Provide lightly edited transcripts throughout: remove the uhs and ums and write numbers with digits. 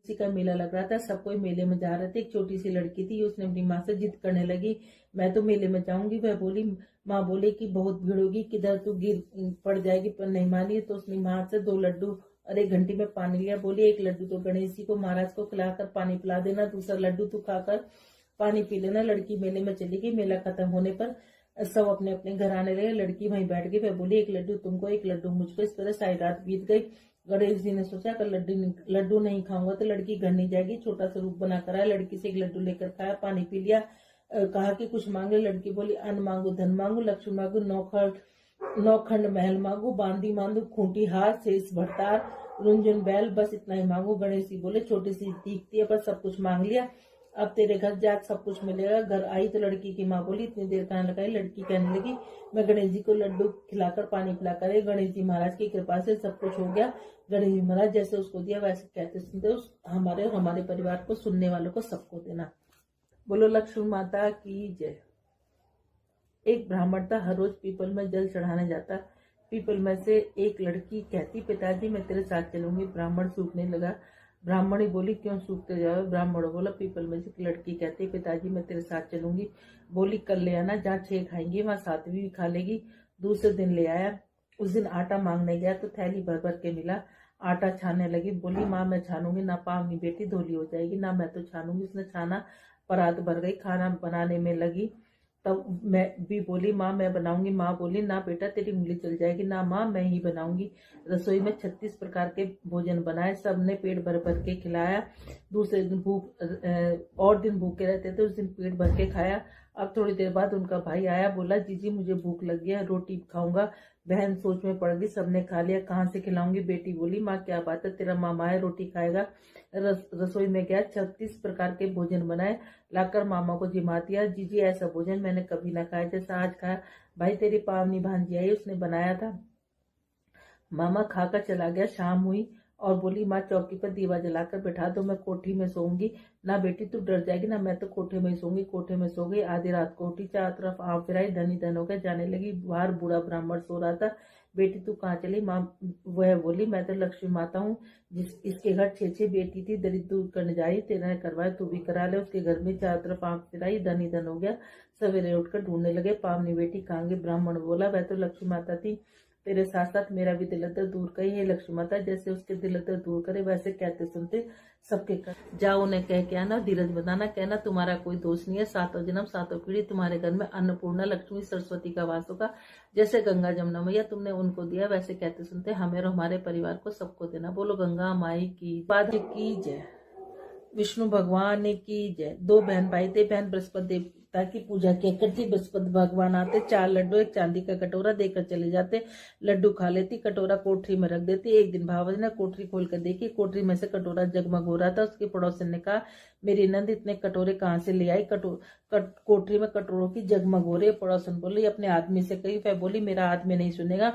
किसी का मेला लग रहा था, सब कोई मेले में जा रहे थे। एक छोटी सी लड़की थी, उसने अपनी माँ से जिद करने लगी, मैं तो मेले में जाऊंगी। वह बोली, माँ बोली कि बहुत भीड़ होगी, किधर तू गिर पड़ जाएगी, पर नहीं मानी। तो उसने माँ से 2 लड्डू और 1 घंटी में पानी लिया। बोली 1 लड्डू तो गणेश जी को महाराज को खिलाकर पानी पिला देना, दूसरा लड्डू तू खाकर पानी पी लेना। लड़की मेले में चली गई। मेला खत्म होने पर सब अपने अपने घर आने लगे। लड़की वहीं बैठ गई। वह बोली 1 लड्डू तुमको, 1 लड्डू मुझको। इस तरह सारी रात बीत गई। गणेश जी ने सोचा कि लड्डू नहीं खाऊंगा तो लड़की घर नहीं जाएगी। छोटा सा रूप बनाकर आया, लड़की से 1 लड्डू लेकर खाया, पानी पी लिया। कहा कि कुछ मांगे। लड़की बोली, अन्न मांगू, धन मांगू, लक्ष्मी मांगू, नौखंड महल मांगू, बांदी मांगू, खूंटी हार, शेष भरतार, रुंझुन बैल, बस इतना ही मांगू। गणेश जी बोले, छोटी सी दिखती है पर सब कुछ मांग लिया, अब तेरे घर जा सब कुछ मिलेगा। घर आई तो लड़की की माँ बोली, इतनी देर कहाँ लगाई। लड़की कहने लगी, मैं गणेश जी को लड्डू खिलाकर पानी पिलाकर गणेश जी महाराज की कृपा से सब कुछ हो गया। गणेश जी महाराज जैसे उसको दिया वैसे कहते सुनते हमारे और हमारे परिवार को, सुनने वालों को, सबको देना। बोलो लक्ष्मी माता की जय। एक ब्राह्मण था, हर रोज पीपल में जल चढ़ाने जाता। पीपल में से एक लड़की कहती, पिताजी मैं तेरे साथ चलूंगी। ब्राह्मण सूखने लगा। ब्राह्मणी बोली, क्यों सूखते जाओ। ब्राह्मण बोला, पीपल में से लड़की कहती, पिताजी मैं तेरे साथ चलूंगी। बोली, कल ले आना, जहाँ 6 खाएंगी वहां 7वीं भी खा लेगी। दूसरे दिन ले आया। उस दिन आटा मांगने गया तो थैली भर भर के मिला। आटा छानने लगी। बोली, माँ मैं छानूंगी ना, पावनी बेटी धोली हो जाएगी ना, मैं तो छानूंगी। उसने छाना, परात भर गई। खाना बनाने में लगी तब मैं भी बोली, माँ मैं बनाऊंगी। माँ बोली, ना बेटा तेरी उंगली चल जाएगी। ना माँ मैं ही बनाऊंगी। रसोई में 36 प्रकार के भोजन बनाए, सबने पेट भर भर के खिलाया। दूसरे दिन और दिन भूखे रहते थे, उस दिन पेट भर के खाया। अब थोड़ी देर बाद उनका भाई आया, बोला, जीजी मुझे भूख लग गया, रोटी खाऊंगा। बहन सोच में पड़ गई, सबने खा लिया, कहाँ से खिलाऊंगी। बेटी बोली, माँ क्या बात है, तेरा मामा है रोटी खाएगा। रसोई में गया, 36 प्रकार के भोजन बनाए, लाकर मामा को जिमा दिया। जीजी ऐसा भोजन मैंने कभी ना खाया जैसा आज खाया। भाई तेरी पावनी भांजी आई, उसने बनाया था। मामा खाकर चला गया। शाम हुई और बोली, माँ चौकी पर दीवा जलाकर बैठा दो, मैं कोठी में सोऊंगी। ना बेटी तू डर जाएगी ना, मैं तो कोठे में ही सोऊंगी। कोठे में सो गई। आधी रात को उठी, चारों तरफ आँख फिराई, धनी धन हो गया, जाने लगी। बाहर बूढ़ा ब्राह्मण सो रहा था। बेटी तू कहाँ चली। माँ वह बोली, मैं तो लक्ष्मी माता हूँ, इसके घर 6 बेटी थी, दरिद्र दूर करने जा रही, तेरा करवाए तू भी करा ले। उसके घर में चारों तरफ आँख फिराई, धनी धन हो गया। सवेरे उठकर ढूंढने लगे, पावनी बेटी कहाँ गई। ब्राह्मण बोला, वह तो लक्ष्मी माता थी, तेरे साथ साथ मेरा भी दिल दर्द दूर करी है। लक्ष्मी माता जैसे उसके दिल दर्द दूर करे वैसे कहते सुनते सबके कर जाओ। उन्हें कह के आना, धीरज बताना, कहना तुम्हारा कोई दोष नहीं है, 7 जन्म 7 पीढ़ी तुम्हारे घर में अन्नपूर्णा लक्ष्मी सरस्वती का वास होगा। जैसे गंगा जमुना मैया तुमने उनको दिया वैसे कहते सुनते हमें और हमारे परिवार को सबको देना। बोलो गंगा माई की जय, विष्णु भगवान की जय। 2 बहन भाई थे। बहन बृहस्पति देवता की पूजा किया करती। बृहस्पति भगवान आते, 4 लड्डू, 1 चांदी का कटोरा देकर चले जाते। लड्डू खा लेती, कटोरा कोठरी में रख देती। एक दिन भावजी ने कोठरी खोल कर देखी, कोठरी में से कटोरा जगमग हो रहा था। उसके पड़ोसन ने कहा, मेरी नंद इतने कटोरे कहाँ से ले आई, कोठरी में कटोरों की जगमग हो रही है। पड़ोसन बोली, अपने आदमी से कही। वह बोली, मेरा आदमी नहीं सुनेगा।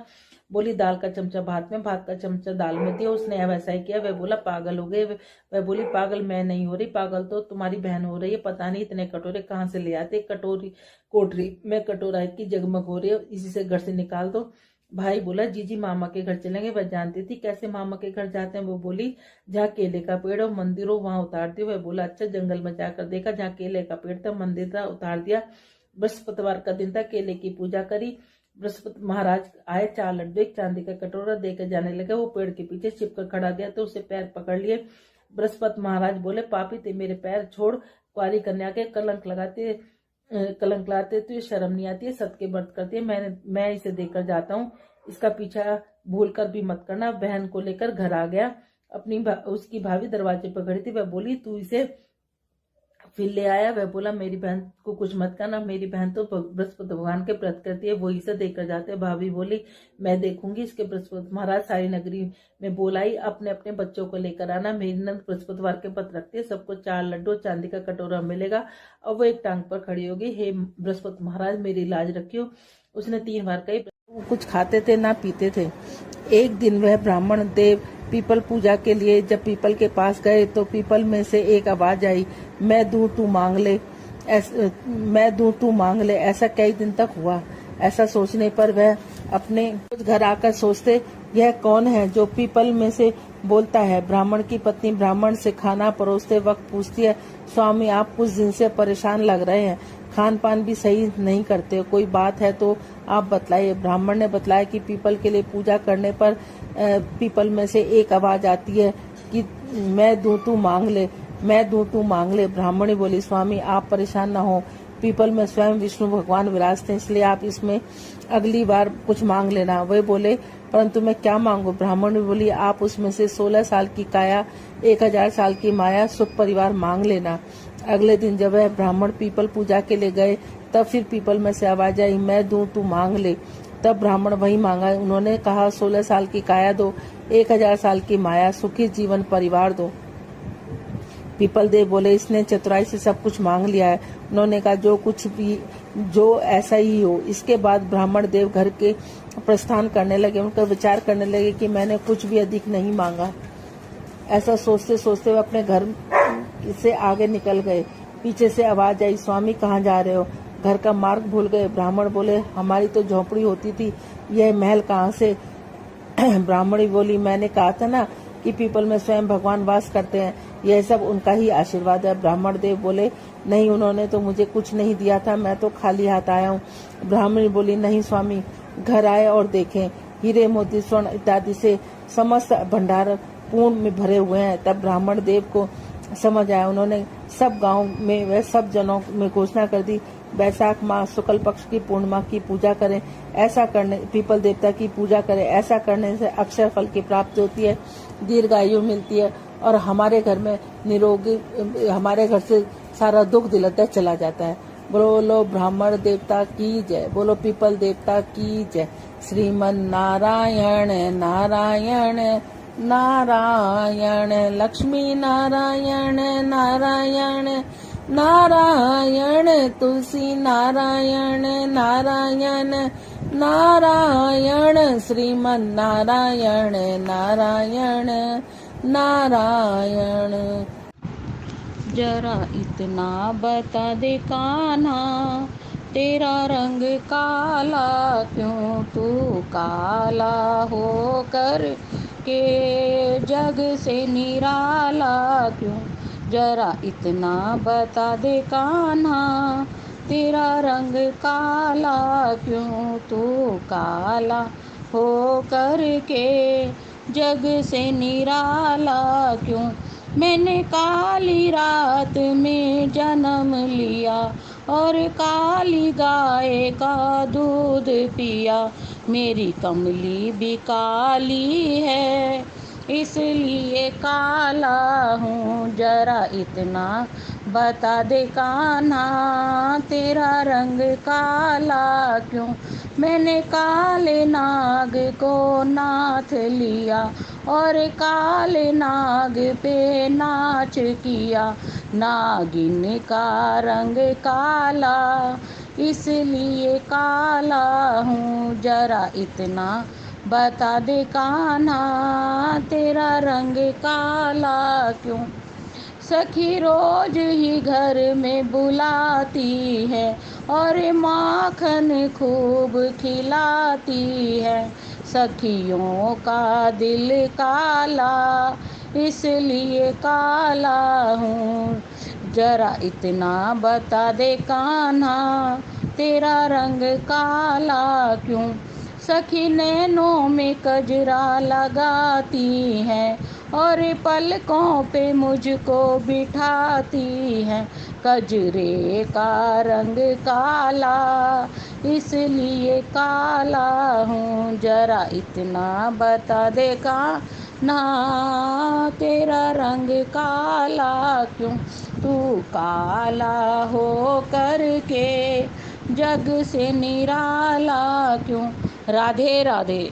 बोली, दाल का चमचा भात में, भात का चमचा दाल में दिया। उसने वैसा ही किया। वह बोला, पागल हो गए। वह बोली, पागल मैं नहीं हो रही, पागल तो तुम्हारी बहन हो रही है, पता नहीं इतने कटोरे कहाँ से ले आते। कोठरी में कटोरा की जगमग हो रही है, इसी से घर से निकाल दो। भाई बोला, जीजी मामा के घर चलेंगे। वह जानती थी कैसे मामा के घर जाते हैं। वो बोली, जहाँ केले का पेड़ हो, मंदिर हो, वहां उतार दियो। वह बोला, अच्छा। जंगल में जाकर देखा, जहाँ केले का पेड़ था, मंदिर था, उतार दिया। बृहस्पतिवार का दिन था, केले की पूजा करी। बृहस्पति महाराज आए, 4 लड्डू, 1 चांदी का कटोरा देकर जाने लगे। वो पेड़ के पीछे छिपकर खड़ा गया तो उसे पैर पकड़ लिए। बृहस्पति महाराज बोले, पापी ते मेरे पैर छोड़, कुंवारी कन्या के कलंक लाते तो ये शर्म नहीं आती है, सत के व्रत करती है। मैं इसे देकर जाता हूँ, इसका पीछा भूल कर भी मत करना। बहन को लेकर घर आ गया। उसकी भाभी दरवाजे पर खड़ी थी। वह बोली, तू इसे फिर ले आया। वह बोला, मेरी बहन को कुछ मत करना, मेरी बहन तो बृहस्पति भगवान के व्रत करती है, वो इसे देकर जाते। भाभी बोली, मैं देखूंगी। इसके बृहस्पति महाराज सारी नगरी में बोलाई, अपने अपने बच्चों को लेकर आना, मेरी नंद बृहस्पतिवार के व्रत रखती है, सबको 4 लड्डू, चांदी का कटोरा मिलेगा। और वो एक टांग पर खड़ी होगी, हे बृहस्पति महाराज मेरी लाज रखियो। उसने 3 बार कही। कुछ खाते थे ना पीते थे। एक दिन वह ब्राह्मण देव पीपल पूजा के लिए जब पीपल के पास गए तो पीपल में से एक आवाज आई, मैं दूं तू मांग ले। ऐसा कई दिन तक हुआ। ऐसा सोचने पर वह अपने घर आकर सोचते, यह कौन है जो पीपल में से बोलता है। ब्राह्मण की पत्नी ब्राह्मण से खाना परोसते वक्त पूछती है, स्वामी आप कुछ दिन से परेशान लग रहे हैं, खान पान भी सही नहीं करते, कोई बात है तो आप बतलाइए। ब्राह्मण ने बतलाया कि पीपल के लिए पूजा करने पर पीपल में से एक आवाज आती है कि मैं दूं तू मांग ले, मैं दूं तू मांग ले। ब्राह्मणी बोली, स्वामी आप परेशान न हो, पीपल में स्वयं विष्णु भगवान विराजते हैं, इसलिए आप इसमें अगली बार कुछ मांग लेना। वे बोले, परंतु मैं क्या मांगू? ब्राह्मण बोली, आप उसमें से 16 साल की काया, 1000 साल की माया, सुख परिवार मांग लेना। अगले दिन जब वह ब्राह्मण पीपल पूजा के लिए गए, तब फिर पीपल में से आवाज आई, मैं दूं तू मांग ले। तब ब्राह्मण वही मांगा। उन्होंने कहा, 16 साल की काया दो, 1000 साल की माया, सुखी जीवन परिवार दो। पीपल देव बोले, इसने चतुराई से सब कुछ मांग लिया है। उन्होंने कहा, जो कुछ भी, जो ऐसा ही हो। इसके बाद ब्राह्मण देव घर के प्रस्थान करने लगे। उनका विचार करने लगे कि मैंने कुछ भी अधिक नहीं मांगा। ऐसा सोचते सोचते वे अपने घर से आगे निकल गए। पीछे से आवाज आई, स्वामी कहाँ जा रहे हो? घर का मार्ग भूल गए? ब्राह्मण बोले, हमारी तो झोपड़ी होती थी, यह महल कहाँ से? ब्राह्मणी बोली, मैंने कहा था ना कि पीपल में स्वयं भगवान वास करते हैं, यह सब उनका ही आशीर्वाद है। ब्राह्मण देव बोले, नहीं, उन्होंने तो मुझे कुछ नहीं दिया था, मैं तो खाली हाथ आया हूँ। ब्राह्मणी बोली, नहीं स्वामी, घर आए और देखें, हीरे मोती स्वर्ण इत्यादि से समस्त भंडार पूर्ण में भरे हुए हैं। तब ब्राह्मण देव को समझ आया। उन्होंने सब गांव में व सब जनों में घोषणा कर दी, बैसाख मास शुक्ल पक्ष की पूर्णिमा की पूजा करें, ऐसा करने, पीपल देवता की पूजा करें, ऐसा करने से अक्षय फल की प्राप्ति होती है, दीर्घायु मिलती है और हमारे घर में निरोगी, हमारे घर से सारा दुख दिलता चला जाता है। बोलो ब्राह्मण देवता की जय, बोलो पीपल देवता की जय। श्रीमन नारायण नारायण नारायण, लक्ष्मी नारायण नारायण नारायण, तुलसी नारायण नारायण नारायण, श्रीमन नारायण नारायण नारायण। जरा इतना बता दे कान्हा, तेरा रंग काला क्यों, तू काला होकर के जग से निराला क्यों? जरा इतना बता दे कान्हा, तेरा रंग काला क्यों, तू काला होकर के जग से निराला क्यों? मैंने काली रात में जन्म लिया और काली गाय का दूध पिया, मेरी कमली भी काली है, इसलिए काला हूँ। जरा इतना बता दे कान्हा, तेरा रंग काला क्यों? मैंने काले नाग को नाथ लिया और काले नाग पे नाच किया, नागिन का रंग काला, इसलिए काला हूँ। जरा इतना बता दे कान्हा, तेरा रंग काला क्यों? सखी रोज ही घर में बुलाती है और माखन खूब खिलाती है, सखियों का दिल काला, इसलिए काला हूँ। जरा इतना बता दे कान्हा, तेरा रंग काला क्यों? सखी नैनों में कजरा लगाती है और पलकों पे मुझको बिठाती है, कजरे का रंग काला, इसलिए काला हूँ। जरा इतना बता दे कान्हा, तेरा रंग काला क्यों, तू काला हो करके जग से निराला क्यों? राधे राधे।